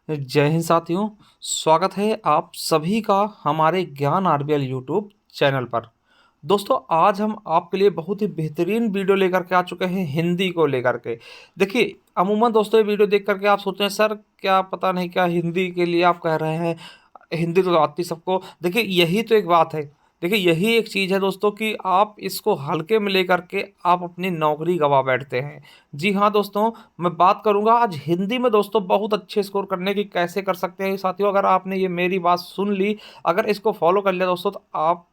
जय हिंद साथियों। स्वागत है आप सभी का हमारे ज्ञान आरबीएल यूट्यूब चैनल पर। दोस्तों, आज हम आपके लिए बहुत ही बेहतरीन वीडियो लेकर के आ चुके हैं हिंदी को लेकर के। देखिए, अमूमन दोस्तों ये वीडियो देख करके आप सोचते हैं सर क्या पता नहीं क्या हिंदी के लिए आप कह रहे हैं। हिंदी तो आती सबको। देखिए, यही तो एक बात है। देखिए, यही एक चीज़ है दोस्तों कि आप इसको हल्के में लेकर के आप अपनी नौकरी गंवा बैठते हैं। जी हाँ दोस्तों, मैं बात करूँगा आज हिंदी में दोस्तों बहुत अच्छे स्कोर करने की कैसे कर सकते हैं साथियों। अगर आपने ये मेरी बात सुन ली, अगर इसको फॉलो कर लिया दोस्तों, तो आपको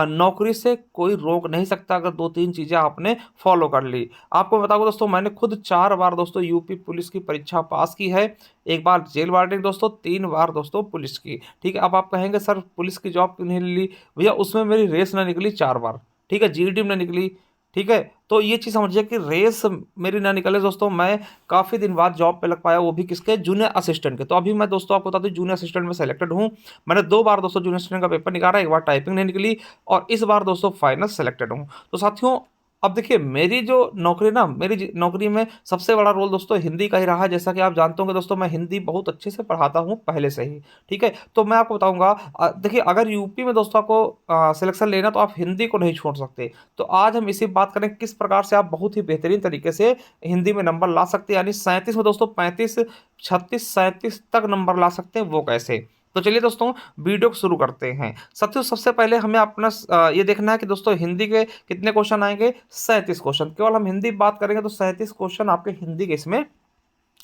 नौकरी से कोई रोक नहीं सकता अगर 2-3 चीज़ें आपने फॉलो कर ली। आपको बताऊँ दोस्तों, मैंने खुद 4 बार दोस्तों यूपी पुलिस की परीक्षा पास की है। 1 बार जेल वार्डन दोस्तों, 3 बार दोस्तों पुलिस की। ठीक है, अब आप कहेंगे सर पुलिस की जॉब क्यों नहीं ली? भैया उसमें मेरी रेस ना निकली 4 बार। ठीक है, जीडी में ना निकली। ठीक है, तो ये चीज़ समझिए कि रेस मेरी ना निकले दोस्तों, मैं काफ़ी दिन बाद जॉब पे लग पाया, वो भी किसके? जूनियर असिस्टेंट के। तो अभी मैं दोस्तों आपको बता दूँ जूनियर असिस्टेंट में सेलेक्टेड हूँ। मैंने 2 बार दोस्तों जूनियर असिस्टेंट का पेपर निकाला, 1 बार टाइपिंग नहीं निकली और इस बार दोस्तों फाइनल सेलेक्टेड हूँ। तो साथियों, अब देखिए मेरी जो नौकरी ना मेरी नौकरी में सबसे बड़ा रोल दोस्तों हिंदी का ही रहा है। जैसा कि आप जानते होंगे दोस्तों, मैं हिंदी बहुत अच्छे से पढ़ाता हूँ पहले से ही। ठीक है, तो मैं आपको बताऊँगा, देखिए अगर यूपी में दोस्तों आपको सिलेक्शन लेना तो आप हिंदी को नहीं छोड़ सकते। तो आज हम इसी बात करें किस प्रकार से आप बहुत ही बेहतरीन तरीके से हिंदी में नंबर ला सकते हैं, यानी 37 में दोस्तों 35, 36, 37 तक नंबर ला सकते हैं, वो कैसे। तो चलिए दोस्तों, वीडियो को शुरू करते हैं। साथियों, सबसे पहले हमें अपना ये देखना है कि दोस्तों हिंदी के कितने क्वेश्चन आएंगे? 37 क्वेश्चन। केवल हम हिंदी बात करेंगे तो 37 क्वेश्चन आपके हिंदी के इसमें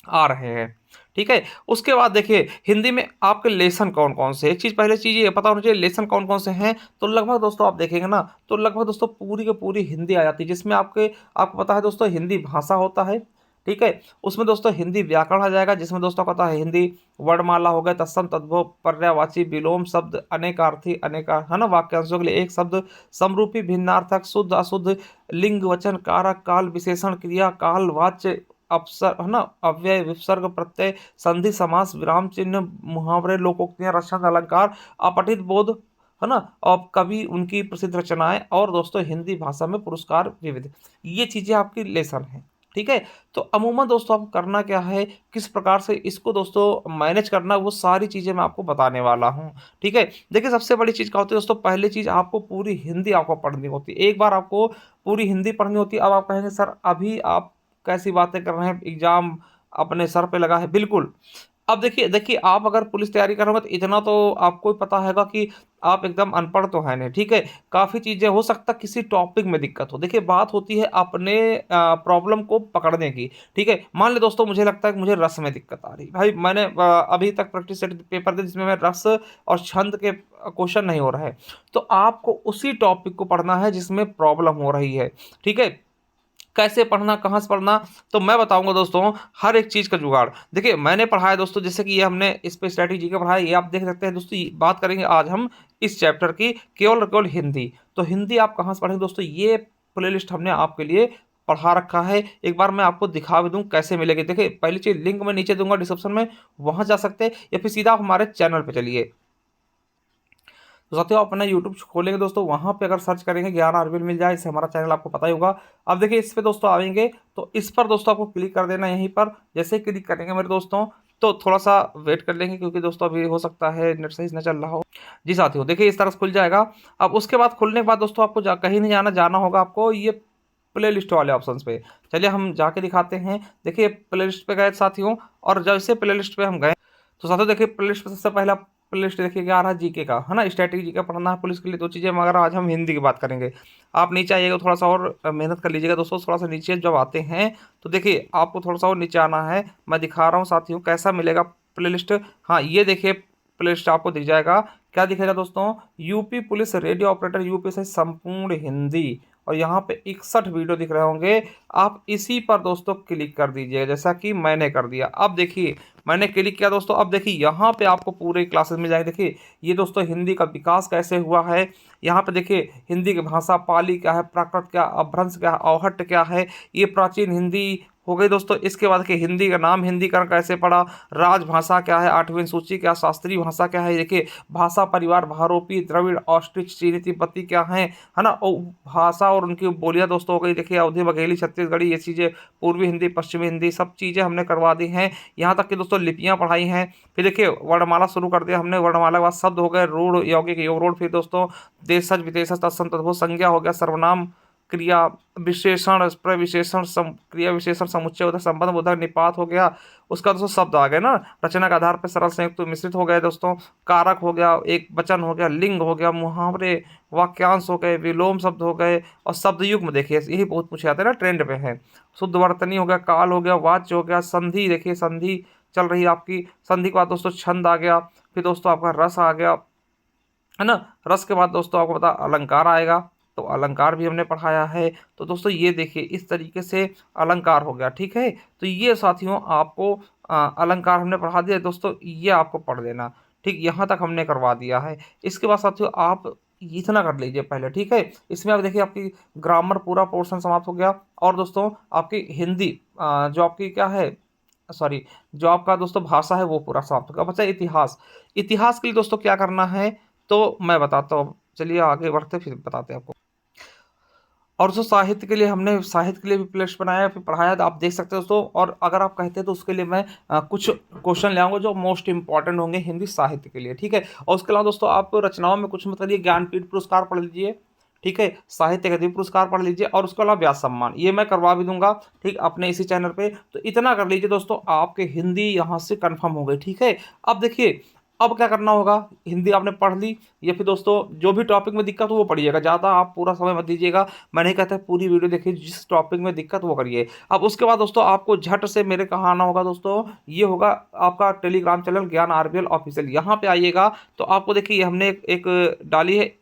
आ रहे हैं। ठीक है, उसके बाद देखिए हिंदी में आपके लेसन कौन कौन से, एक चीज पहले चीज ये पता होना चाहिए लेसन कौन कौन से हैं। तो लगभग दोस्तों आप देखेंगे ना, तो लगभग दोस्तों पूरी की पूरी हिंदी आ जाती है, जिसमें आपको पता है दोस्तों हिंदी भाषा होता है। ठीक है, उसमें दोस्तों हिंदी व्याकरण आ जाएगा, जिसमें दोस्तों पता है हिंदी वर्णमाला हो गए, तत्सम तद्भव पर्यायवाची विलोम शब्द, अनेकार्थी अनेका है ना, वाक्यांशों के लिए एक शब्द, समरूपी भिन्नार्थक, शुद्ध अशुद्ध, लिंग वचन कारक, काल विशेषण, क्रिया काल वाच्य, अपसर है ना, अव्यय विसर्ग प्रत्यय, संधि समास, विराम चिन्ह, मुहावरे, लोकोक्तियां, रचना अलंकार, अपठित बोध है ना, और कवि उनकी प्रसिद्ध रचनाएं, और दोस्तों हिंदी भाषा में पुरस्कार विविध। ये चीजें आपकी लेसन है। ठीक है, तो अमूमन दोस्तों आपको करना क्या है, किस प्रकार से इसको दोस्तों मैनेज करना, वो सारी चीजें मैं आपको बताने वाला हूँ। ठीक है, देखिए सबसे बड़ी चीज क्या होती है दोस्तों, पहली चीज आपको पूरी हिंदी आपको पढ़नी होती है। एक बार आपको पूरी हिंदी पढ़नी होती है। अब आप कहेंगे सर अभी आप कैसी बातें कर रहे हैं, एग्जाम अपने सर पे लगा है। बिल्कुल। अब देखिए देखिए आप अगर पुलिस तैयारी करोगे तो इतना तो आपको ही पता हैगा कि आप एकदम अनपढ़ तो है नहीं। ठीक है, काफ़ी चीज़ें हो सकता किसी टॉपिक में दिक्कत हो। देखिए बात होती है अपने प्रॉब्लम को पकड़ने की। ठीक है, मान ले दोस्तों मुझे लगता है कि मुझे रस में दिक्कत आ रही भाई, मैंने अभी तक प्रैक्टिस सेट पेपर दिए जिसमें मैं रस और छंद के क्वेश्चन नहीं हो रहा है। तो आपको उसी टॉपिक को पढ़ना है जिसमें प्रॉब्लम हो रही है। ठीक है, कैसे पढ़ना, कहाँ से पढ़ना, तो मैं बताऊंगा दोस्तों हर एक चीज़ का जुगाड़। देखिए मैंने पढ़ा है दोस्तों, जैसे कि ये हमने इस पे स्ट्रैटेजी का पढ़ा है, ये आप देख सकते हैं दोस्तों। बात करेंगे आज हम इस चैप्टर की केवल और केवल हिंदी। तो हिंदी आप कहाँ से पढ़ेंगे दोस्तों, ये प्लेलिस्ट हमने आपके लिए पढ़ा रखा है। एक बार मैं आपको दिखा भी दूं कैसे मिलेगी। देखिए पहली चीज लिंक मैं नीचे दूंगा डिस्क्रिप्शन में, वहां जा सकते हैं, या फिर सीधा आप हमारे चैनल पे चलिए। तो साथियों आप अपना यूट्यूब खोलेंगे दोस्तों, वहां पे अगर सर्च करेंगे ज्ञान आरबीएल मिल जाए, इससे हमारा चैनल आपको पता ही होगा। अब देखिए इस पे दोस्तों आएंगे तो इस पर दोस्तों आपको क्लिक कर देना यहीं पर। जैसे ही क्लिक करेंगे मेरे दोस्तों, तो थोड़ा सा वेट कर लेंगे क्योंकि दोस्तों अभी हो सकता है नेट सही से न चल रहा हो। जी साथियों, देखिए इस तरह से खुल जाएगा। अब उसके बाद खुलने के बाद दोस्तों आपको कहीं नहीं जाना, जाना होगा आपको ये प्ले लिस्ट वाले ऑप्शन पे। चलिए हम जाके दिखाते हैं। देखिए प्ले लिस्ट पे गए साथियों, और जैसे प्ले लिस्ट पे हम गए तो साथियों देखिए प्ले लिस्ट पे सबसे पहला प्ले लिस्ट देखिए क्या आ रहा है, जीके का है ना, स्ट्रैटेजी का पढ़ना है पुलिस के लिए। दो चीज़ें मगर आज हम हिंदी की बात करेंगे। आप नीचे आइएगा, थोड़ा सा और मेहनत कर लीजिएगा दोस्तों। थोड़ा सा नीचे जब आते हैं तो देखिए आपको थोड़ा सा और नीचे आना है। मैं दिखा रहा हूँ साथियों कैसा मिलेगा प्ले लिस्ट। हाँ ये देखिए प्ले लिस्ट आपको दिख जाएगा। क्या दिखेगा दोस्तों, UP police radio operator UP से संपूर्ण हिंदी, और यहाँ पे 61 वीडियो दिख रहे होंगे। आप इसी पर दोस्तों क्लिक कर दीजिएगा जैसा कि मैंने कर दिया। अब देखिए मैंने क्लिक किया दोस्तों, अब देखिए यहाँ पे आपको पूरे क्लासेस मिल जाएंगे। देखिए ये दोस्तों हिंदी का विकास कैसे हुआ है, यहाँ पे देखिए हिंदी की भाषा, पाली क्या है, प्राकृत क्या, अपभ्रंश क्या है, अवहट्ट क्या है, ये प्राचीन हिंदी हो गई दोस्तों। इसके बाद के हिंदी का नाम हिंदीकरण कैसे पड़ा, राजभाषा क्या है, आठवीं सूची क्या, शास्त्रीय भाषा क्या है, देखिए भाषा परिवार भारोपी द्रविड़ ऑस्ट्रिच चीनी तिब्बती क्या है ना। और भाषा और उनकी बोलियां दोस्तों हो गई, देखिए अवधी बघेली छत्तीसगढ़ी, ये चीज़ें पूर्वी हिंदी पश्चिमी हिंदी सब चीज़ें हमने करवा दी हैं। यहाँ तक कि दोस्तों लिपियाँ पढ़ाई हैं। फिर देखिए वर्णमाला शुरू कर दिया हमने, वर्णमाला के बाद शब्द हो गए रूढ़ यौगिक योग रूढ़, फिर दोस्तों देशज विदेशज तत्सम तद्भव, संज्ञा हो गया, सर्वनाम क्रिया विशेषण प्रविशेषण क्रिया विशेषण समुच्चय उधर संबंध बोधक निपात हो गया। उसका दोस्तों शब्द आ गए ना, रचना के आधार पर सरल संयुक्त तो मिश्रित हो गए दोस्तों, कारक हो गया, एक वचन हो गया, लिंग हो गया, मुहावरे वाक्यांश हो गए, विलोम शब्द हो गए, और शब्द युग्म देखिए यही बहुत पूछे जाते हैं ना, ट्रेंड पे है। शुद्ध वर्तनी हो गया, काल हो गया, वाच्य हो गया, संधि देखिए संधि चल रही है आपकी, संधि के बाद दोस्तों छंद आ गया, फिर दोस्तों आपका रस आ गया, है ना। रस के बाद दोस्तों आपको पता अलंकार आएगा, तो अलंकार भी हमने पढ़ाया है। तो दोस्तों ये देखिए इस तरीके से अलंकार हो गया, ठीक है। तो ये साथियों आपको अलंकार हमने पढ़ा दिया दोस्तों, ये आपको पढ़ लेना, ठीक, यहाँ तक हमने करवा दिया है। इसके बाद साथियों आप इतना कर लीजिए पहले, ठीक है। इसमें आप देखिए आपकी ग्रामर पूरा पोर्शन समाप्त हो गया, और दोस्तों आपकी हिंदी जो आपकी क्या है, सॉरी, जो आपका दोस्तों भाषा है वो पूरा समाप्त होगा। बचा इतिहास। इतिहास के लिए दोस्तों क्या करना है तो मैं बताता हूँ, चलिए आगे बढ़ते फिर बताते हैं आपको। और जो साहित्य के लिए हमने साहित्य के लिए भी प्लेलिस्ट बनाया फिर पढ़ाया, तो आप देख सकते हो दोस्तों। और अगर आप कहते हैं तो उसके लिए मैं कुछ क्वेश्चन ले आऊँगा जो मोस्ट इंपॉर्टेंट होंगे हिंदी साहित्य के लिए, ठीक है। और उसके अलावा दोस्तों आप रचनाओं में कुछ मत करिए, ज्ञानपीठ पुरस्कार पढ़ लीजिए, ठीक है, साहित्य अकादमी पुरस्कार पढ़ लीजिए, और उसके अलावा व्यास सम्मान ये मैं करवा भी दूंगा, ठीक, अपने इसी चैनल पे। तो इतना कर लीजिए दोस्तों, आपके हिंदी यहाँ से कंफर्म हो गई, ठीक है। अब देखिए अब क्या करना होगा, हिंदी आपने पढ़ ली, या फिर दोस्तों जो भी टॉपिक में दिक्कत हो वो पढ़िएगा, ज़्यादा आप पूरा समय मत दीजिएगा। मैं नहीं कहता पूरी वीडियो देखिए, जिस टॉपिक में दिक्कत वो करिए। अब उसके बाद दोस्तों आपको झट से मेरे कहाँ आना होगा दोस्तों, ये होगा आपका टेलीग्राम चैनल ज्ञान आरबीएल ऑफिशियल, यहाँ पे आइएगा। तो आपको देखिए हमने एक डाली है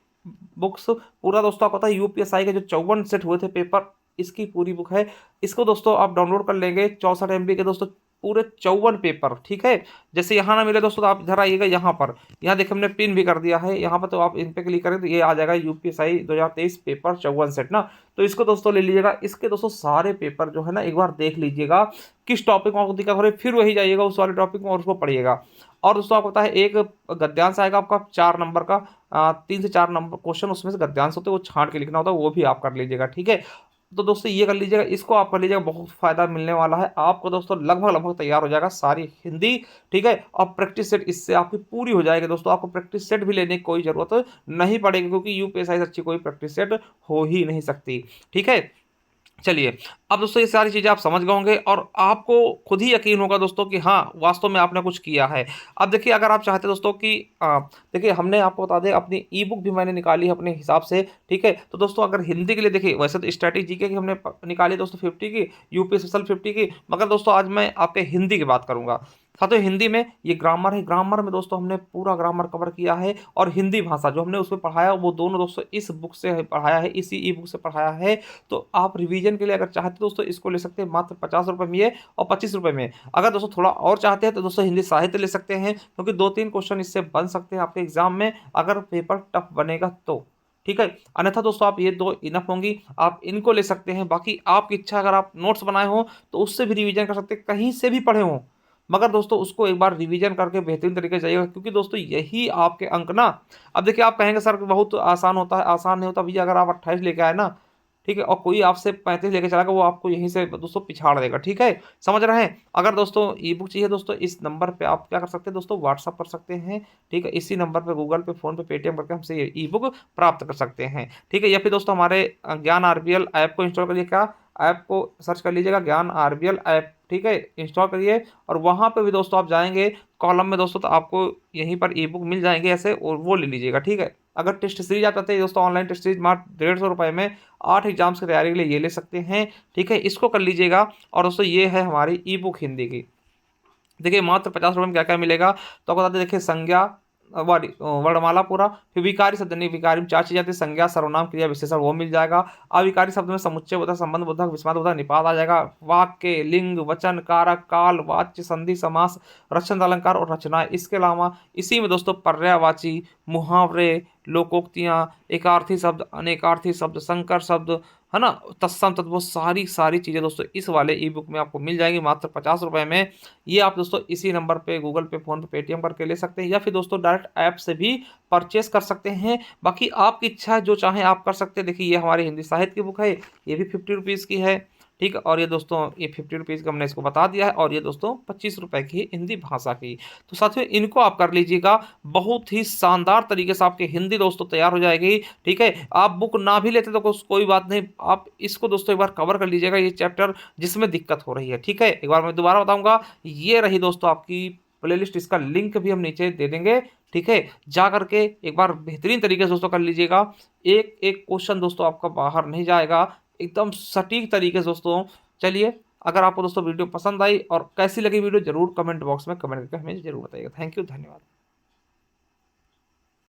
बुक्स, पूरा दोस्तों आपको पता है यूपीएसआई के जो 54 सेट हुए थे पेपर, इसकी पूरी बुक है। इसको दोस्तों आप डाउनलोड कर लेंगे, 64 MB के दोस्तों पूरे 54 पेपर, ठीक है। जैसे यहाँ ना मिले दोस्तों तो आप इधर आइएगा, यहाँ पर यहाँ देखिए हमने पिन भी कर दिया है यहाँ पर, तो आप इन पे क्लिक करें तो ये आ जाएगा यूपीएसआई 2023 पेपर 54 सेट ना। तो इसको दोस्तों ले लीजिएगा, इसके दोस्तों सारे पेपर जो है ना एक बार देख लीजिएगा, किस टॉपिक में आपको दिक्कत हो रही है, फिर वही जाइएगा उस वाले टॉपिक में और उसको पढ़िएगा। और दोस्तों आपको पता है एक गद्यांश आएगा आपका 4 नंबर का, 3 से 4 नंबर क्वेश्चन उसमें से गद्यांश होते हैं, वो छांट के लिखना होता है, वो भी आप कर लीजिएगा, ठीक है। तो दोस्तों ये कर लीजिएगा, इसको आप कर लीजिएगा, बहुत फायदा मिलने वाला है आपको दोस्तों, लगभग लगभग तैयार हो जाएगा सारी हिंदी, ठीक है। और प्रैक्टिस सेट इससे आपकी पूरी हो जाएगी दोस्तों, आपको प्रैक्टिस सेट भी लेने की कोई जरूरत नहीं पड़ेगी, क्योंकि यूपीएसआई से अच्छी कोई प्रैक्टिस सेट हो ही नहीं सकती, ठीक है। चलिए अब दोस्तों ये सारी चीज़ें आप समझ गए होंगे, और आपको खुद ही यकीन होगा दोस्तों कि हाँ वास्तव में आपने कुछ किया है। अब देखिए अगर आप चाहते दोस्तों कि देखिए हमने आपको बता दें अपनी ई बुक भी मैंने निकाली है अपने हिसाब से, ठीक है। तो दोस्तों अगर हिंदी के लिए देखिए, वैसे तो स्ट्रैटेजी की हमने निकाली दोस्तों 50 की, यूपी स्पेशल 50 की, मगर दोस्तों आज मैं आपके हिंदी की बात करूंगा। साथियों हिंदी में ये ग्रामर है, ग्रामर में दोस्तों हमने पूरा ग्रामर कवर किया है, और हिंदी भाषा जो हमने उसमें पढ़ाया वो दोनों दोस्तों इस बुक से पढ़ाया है, इसी ई बुक से पढ़ाया है। तो आप रिवीजन के लिए अगर चाहते हो दोस्तों इसको ले सकते हैं, मात्र 50 रुपये में ये, और 25 रुपये में। अगर दोस्तों थोड़ा और चाहते हैं तो दोस्तों हिंदी साहित्य ले सकते हैं, क्योंकि 2-3 क्वेश्चन इससे बन सकते हैं आपके एग्जाम में, अगर पेपर टफ बनेगा तो, ठीक है। अन्यथा दोस्तों आप ये दो इनफ होंगी, आप इनको ले सकते हैं। बाकी आपकी इच्छा, अगर आप नोट्स बनाए हो तो उससे भी रिवीजन कर सकते हैं, कहीं से भी पढ़े हों, मगर दोस्तों उसको एक बार रिवीजन करके बेहतरीन तरीके से जाइएगा, क्योंकि दोस्तों यही आपके अंक ना। अब देखिए आप कहेंगे सर बहुत आसान होता है, आसान नहीं होता भैया, अगर आप 28 लेके आए ना, ठीक है, और कोई आपसे 35 लेके चला गया, वो आपको यहीं से दोस्तों पिछाड़ देगा, ठीक है, समझ रहे हैं। अगर दोस्तों ई बुक चाहिए दोस्तों, इस नंबर पे आप क्या कर सकते हैं दोस्तों, व्हाट्सअप कर सकते हैं, ठीक है, इसी नंबर पे गूगल पे फोन पे पेटीएम करके हमसे ये ई बुक प्राप्त कर सकते हैं, ठीक है। या फिर दोस्तों हमारे ज्ञान आरबीएल ऐप को इंस्टॉल करिए, क्या ऐप को सर्च कर लीजिएगा, ज्ञान आरबीएल ऐप, ठीक है, इंस्टॉल करिए। और वहाँ पे भी दोस्तों आप जाएंगे कॉलम में दोस्तों, तो आपको यहीं पर ई बुक मिल जाएंगे ऐसे, और वो ले लीजिएगा, ठीक है। अगर टेस्ट सीरीज आप चाहते हैं दोस्तों, ऑनलाइन टेस्ट सीरीज मात्र 150 रुपये में 8 एग्जाम्स की तैयारी के लिए ये ले सकते हैं, ठीक है, इसको कर लीजिएगा। और दोस्तों ये है हमारी ई बुक हिंदी की, देखिए मात्र 50 रुपये में क्या क्या मिलेगा, तो आपको बताते देखिए संज्ञा वर्णमाला पूरा, फिर विकारी शब्द नहीं, विकारी में 4 चीजें आती है, संज्ञा सर्वनाम क्रिया विशेषण वो मिल जाएगा। अविकारी शब्द में समुच्चय बोधक संबंध बोधक विस्माद बोधक निपात आ जाएगा। वाक्य लिंग वचन कारक काल वाच्य संधि समास रचना अलंकार और रचना। इसके अलावा इसी में दोस्तों पर्यायवाची मुहावरे लोकोक्तियाँ, एकार्थी शब्द, अनेकार्थी शब्द, संकर शब्द, है ना, तत्सम तत्व, वो सारी सारी चीज़ें दोस्तों इस वाले ई बुक में आपको मिल जाएंगी मात्र 50 रुपये में। ये आप दोस्तों इसी नंबर पे गूगल पे, फ़ोन पे, पेटीएम करके ले सकते हैं, या फिर दोस्तों डायरेक्ट ऐप से भी परचेस कर सकते हैं। बाकी आपकी इच्छा है, जो चाहें आप कर सकते हैं। देखिए ये हमारी हिंदी साहित्य की बुक है, ये भी 50 रुपीज़ की है, ठीक है। और ये दोस्तों ये 50 रुपीज़ का हमने इसको बता दिया है, और ये दोस्तों 25 रुपये की है हिंदी भाषा की। तो साथियों इनको आप कर लीजिएगा, बहुत ही शानदार तरीके से आपकी हिंदी दोस्तों तैयार हो जाएगी, ठीक है। आप बुक ना भी लेते तो कोई बात नहीं, आप इसको दोस्तों एक बार कवर कर लीजिएगा, ये चैप्टर जिसमें दिक्कत हो रही है, ठीक है। एक बार मैं दोबारा बताऊंगा, ये रही दोस्तों आपकी प्लेलिस्ट, इसका लिंक भी हम नीचे दे देंगे, ठीक है। जा करके एक बार बेहतरीन तरीके से दोस्तों कर लीजिएगा। एक एक क्वेश्चन दोस्तों आपका बाहर नहीं जाएगा, एकदम सटीक तरीके से दोस्तों। चलिए, अगर आपको दोस्तों वीडियो पसंद आई और कैसी लगी वीडियो, जरूर कमेंट बॉक्स में कमेंट करके हमें जरूर बताइएगा। थैंक यू, धन्यवाद।